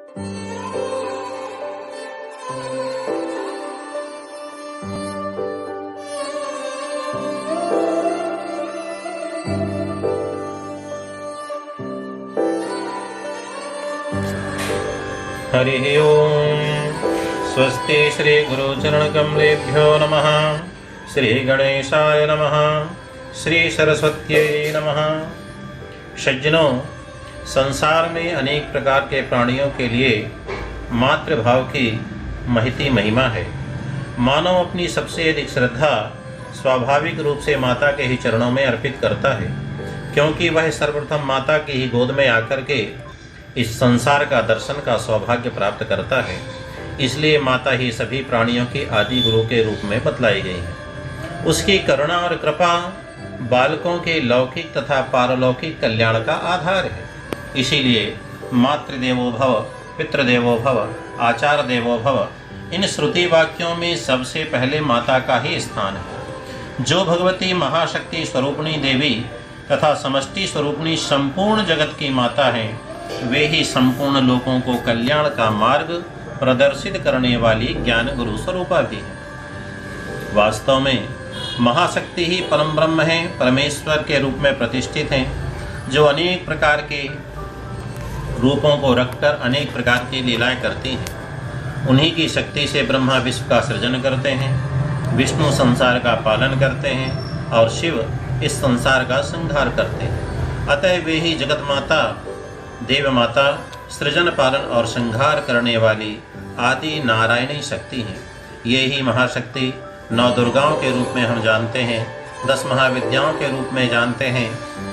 हरिः ओम्। स्वस्ति श्री गुरुचरणकमलेभ्यो नमः। श्री गणेशाय नमः। श्री सरस्वत्यै नमः। सज्जनों, संसार में अनेक प्रकार के प्राणियों के लिए मातृभाव की महती महिमा है। मानव अपनी सबसे अधिक श्रद्धा स्वाभाविक रूप से माता के ही चरणों में अर्पित करता है, क्योंकि वह सर्वप्रथम माता की ही गोद में आकर के इस संसार का दर्शन का सौभाग्य प्राप्त करता है। इसलिए माता ही सभी प्राणियों की आदि गुरु के रूप में बतलाई गई है। उसकी करुणा और कृपा बालकों के लौकिक तथा पारलौकिक कल्याण का आधार है। इसीलिए मातृदेवो भव, पितृदेवो भव, आचार्य देवो भव, इन श्रुति वाक्यों में सबसे पहले माता का ही स्थान है। जो भगवती महाशक्ति स्वरूपिणी देवी तथा समष्टि स्वरूपिणी संपूर्ण जगत की माता है, वे ही संपूर्ण लोगों को कल्याण का मार्ग प्रदर्शित करने वाली ज्ञान गुरु स्वरूपा भी है। वास्तव में महाशक्ति ही परम ब्रह्म है, परमेश्वर के रूप में प्रतिष्ठित हैं, जो अनेक प्रकार के रूपों को रखकर अनेक प्रकार की लीलाएं करती हैं। उन्हीं की शक्ति से ब्रह्मा विश्व का सृजन करते हैं, विष्णु संसार का पालन करते हैं और शिव इस संसार का संहार करते हैं। अतः वे ही जगत माता, देव माता, सृजन पालन और संहार करने वाली आदि नारायणी शक्ति हैं। ये ही महाशक्ति 9 दुर्गाओं के रूप में हम जानते हैं, 10 महाविद्याओं के रूप में जानते हैं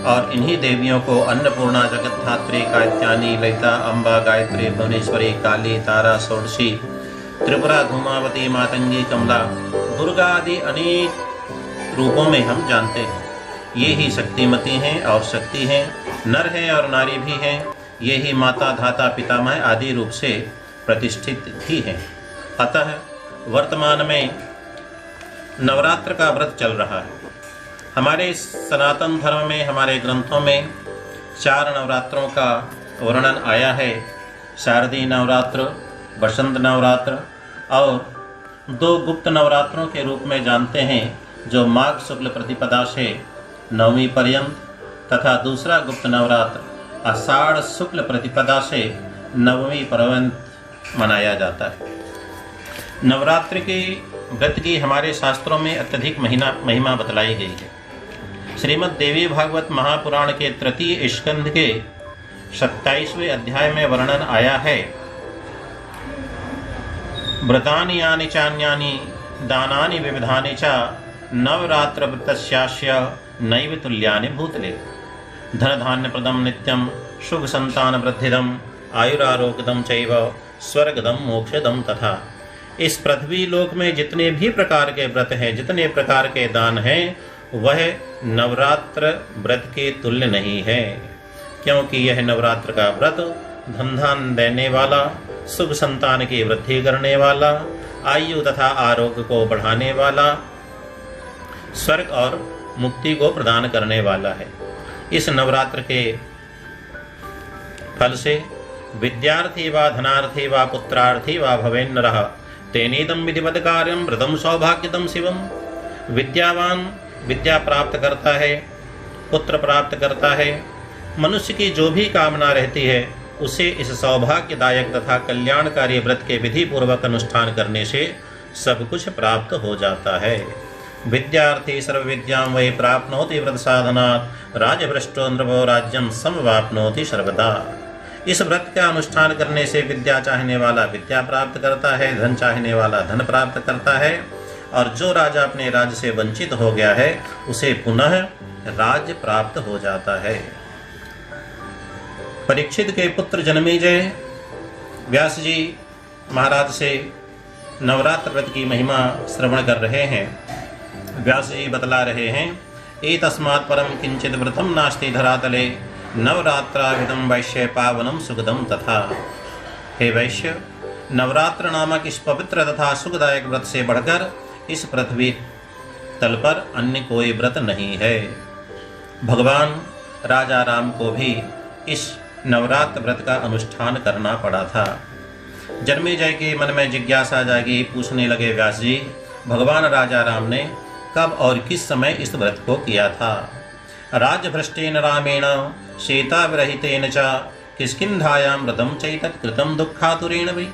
और इन्हीं देवियों को अन्नपूर्णा, जगद्धात्री, कात्यायनी, ललिता, अम्बा, गायत्री, भुवनेश्वरी, काली, तारा, षोडशी, त्रिपुरा, धूमावती, मातंगी, कमला, दुर्गा आदि अनेक रूपों में हम जानते हैं। ये ही शक्तिमती हैं और शक्ति हैं, नर हैं और नारी भी हैं। ये ही माता, धाता, पितामह आदि रूप से प्रतिष्ठित भी हैं। अतः वर्तमान में नवरात्र का व्रत चल रहा है। हमारे सनातन धर्म में, हमारे ग्रंथों में 4 नवरात्रों का वर्णन आया है। शारदीय नवरात्र, बसंत नवरात्र और 2 गुप्त नवरात्रों के रूप में जानते हैं, जो माघ शुक्ल प्रतिपदा से नवमी पर्यंत तथा दूसरा गुप्त नवरात्र आषाढ़ शुक्ल प्रतिपदा से नवमी पर्यंत मनाया जाता है। नवरात्र के व्रत की हमारे शास्त्रों में अत्यधिक महिमा बतलाई गई है। श्रीमद् देवी भागवत महापुराण के तृतीय स्कंध के 27वें अध्याय में वर्णन आया है। व्रतानि यानि चान्यानि दानानि विविधानि च नवरात्र व्रतस्यास्य नैव तुल्यानि भूतले। धन धान्य प्रदम नित्यम शुभ संतान वृद्धिदम आयुरारोग्यदम चैव स्वर्गदम मोक्षदम तथा। इस पृथ्वी लोक में जितने भी प्रकार के व्रत हैं, जितने प्रकार के दान हैं, वह नवरात्र व्रत के तुल्य नहीं है, क्योंकि यह नवरात्र का व्रत धन धान देने वाला, शुभ संतान की वृद्धि करने वाला, आयु तथा आरोग्य को बढ़ाने वाला, स्वर्ग और मुक्ति को प्रदान करने वाला है। इस नवरात्र के फल से विद्यार्थी व धनार्थी व पुत्रार्थी व भवेन्नरः तेनेदं विधिवत् कार्यं व्रतं सौभाग्यदं शिवम। विद्यावान विद्या प्राप्त करता है, पुत्र प्राप्त करता है। मनुष्य की जो भी कामना रहती है, उसे इस सौभाग्यदायक तथा कल्याणकारी व्रत के विधि पूर्वक अनुष्ठान करने से सब कुछ प्राप्त हो जाता है। विद्यार्थी सर्वविद्यां वै प्राप्नोति व्रत साधनात् राजभ्रष्टो नृपो राज्यं समवाप्नोति सर्वदा। इस व्रत का अनुष्ठान करने से विद्या चाहने वाला विद्या प्राप्त करता है, धन चाहने वाला धन प्राप्त करता है, और जो राजा अपने राज्य से वंचित हो गया है, उसे पुनः राज्य प्राप्त हो जाता है। परीक्षित के पुत्र जन्मेजय व्यास जी महाराज से नवरात्र व्रत की महिमा श्रवण कर रहे हैं। व्यास जी बतला रहे हैं, एतस्मात् परम किंचित व्रतम नास्ति धरातले नवरात्राभिधम वैश्य पावनम सुखदम तथा। हे वैश्य, नवरात्र नामक इस पवित्र तथा सुखदायक व्रत से बढ़कर इस पृथ्वी तल पर अन्य कोई व्रत नहीं है। भगवान राजा राम को भी इस नवरात्र व्रत का अनुष्ठान करना पड़ा था। जन्मेजय के मन में जिज्ञासा जागी। पूछने लगे, व्यास जी, भगवान राजा राम ने कब और किस समय इस व्रत को किया था? राज्यभ्रष्टेन रामेण सीता विरहितेन च किष्किन्धायां व्रतं चैतत् कृतं दुःखातुरेण वै।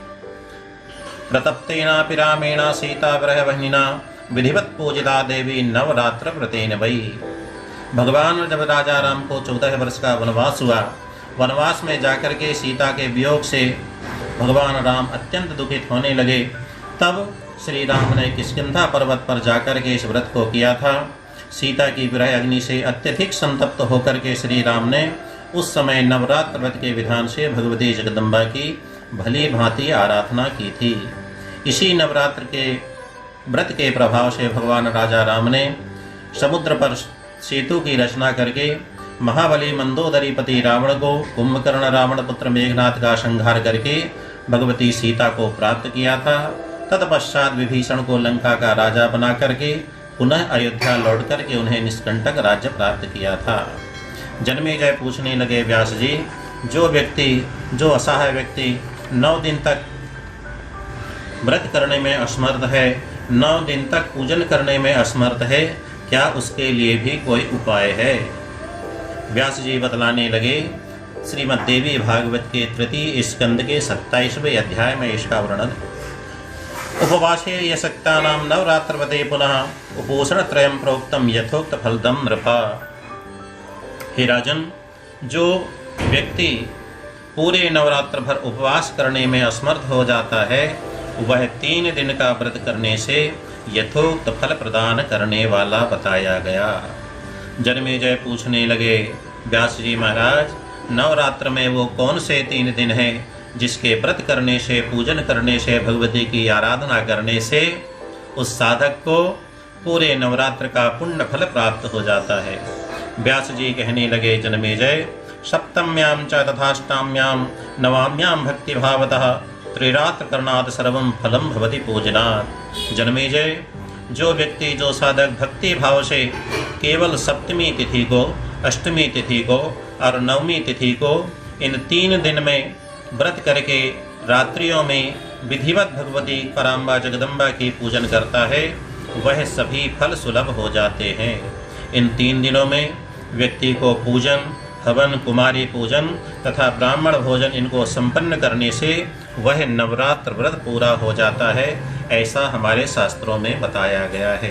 प्रतप्तेनापि रामेण सीता विरहवह्निना विधिवत् पूजिता देवी नवरात्र व्रतेन वै। भगवान जब राजा राम को 14 वर्ष का वनवास हुआ, वनवास में जाकर के सीता के वियोग से भगवान राम अत्यंत दुखित होने लगे, तब श्री राम ने किष्किंधा पर्वत पर जाकर के इस व्रत को किया था। सीता की विरह अग्नि से अत्यधिक संतप्त होकर के श्री राम ने उस समय नवरात्र व्रत के विधान से भगवती जगदम्बा की भली भांति आराधना की थी। इसी नवरात्र के व्रत के प्रभाव से भगवान राजा राम ने समुद्र पर सेतु की रचना करके महाबली मंदोदरीपति रावण को, कुंभकर्ण रावण पुत्र मेघनाथ का संहार करके भगवती सीता को प्राप्त किया था। तत्पश्चात विभीषण को लंका का राजा बना करके पुनः अयोध्या लौट करके उन्हें निष्कंटक राज्य प्राप्त किया था। जन्मेजय पूछने लगे, व्यास जी, जो असहाय व्यक्ति 9 दिन तक व्रत करने में असमर्थ है, 9 दिन तक पूजन करने में असमर्थ है, क्या उसके लिए भी कोई उपाय है? व्यास जी बतलाने लगे, श्रीमद् देवी भागवत के तृतीय स्कंद के 27वें अध्याय में इसका वर्णन। उपवासे यशक्तानां नवरात्रवते पुनः उपोषण त्रयं प्रोक्तम यथोक्त फलदम नृपा। हे राजन, जो व्यक्ति पूरे नवरात्र भर उपवास करने में असमर्थ हो जाता है, वह 3 दिन का व्रत करने से यथोक्त फल प्रदान करने वाला बताया गया। जन्मेजय पूछने लगे, व्यास जी महाराज, नवरात्र में वो कौन से 3 दिन हैं जिसके व्रत करने से, पूजन करने से, भगवती की आराधना करने से उस साधक को पूरे नवरात्र का पुण्य फल प्राप्त हो जाता है? व्यास जी कहने लगे, जन्मेजय, सप्तम्यां च तथाष्टाम्यां नवाम्यां भक्ति भावतः त्रिरात्र करणात् सर्वं फलम भवति पूजनात्। जन्मेजय, जो व्यक्ति, जो साधक भक्ति भाव से केवल सप्तमी तिथि को, अष्टमी तिथि को और नवमी तिथि को, इन 3 दिन में व्रत करके रात्रियों में विधिवत भगवती पराम्बा जगदम्बा की पूजन करता है, वह सभी फल सुलभ हो जाते हैं। इन 3 दिनों में व्यक्ति को पूजन, हवन, कुमारी पूजन तथा ब्राह्मण भोजन इनको संपन्न करने से वह नवरात्र व्रत पूरा हो जाता है, ऐसा हमारे शास्त्रों में बताया गया है।